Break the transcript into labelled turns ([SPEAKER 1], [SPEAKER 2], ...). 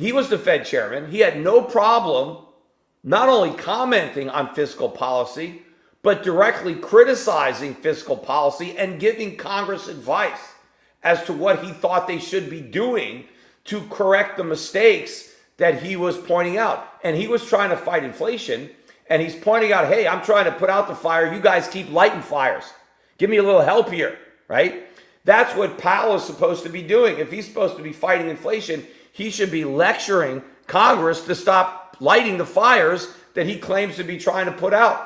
[SPEAKER 1] he was the Fed chairman. He had no problem not only commenting on fiscal policy, but directly criticizing fiscal policy and giving Congress advice as to what he thought they should be doing to correct the mistakes that he was pointing out. And he was trying to fight inflation, and he's pointing out, hey, I'm trying to put out the fire. You guys keep lighting fires. Give me a little help here, right? That's what Powell is supposed to be doing. If he's supposed to be fighting inflation, he should be lecturing Congress to stop lighting the fires that he claims to be trying to put out.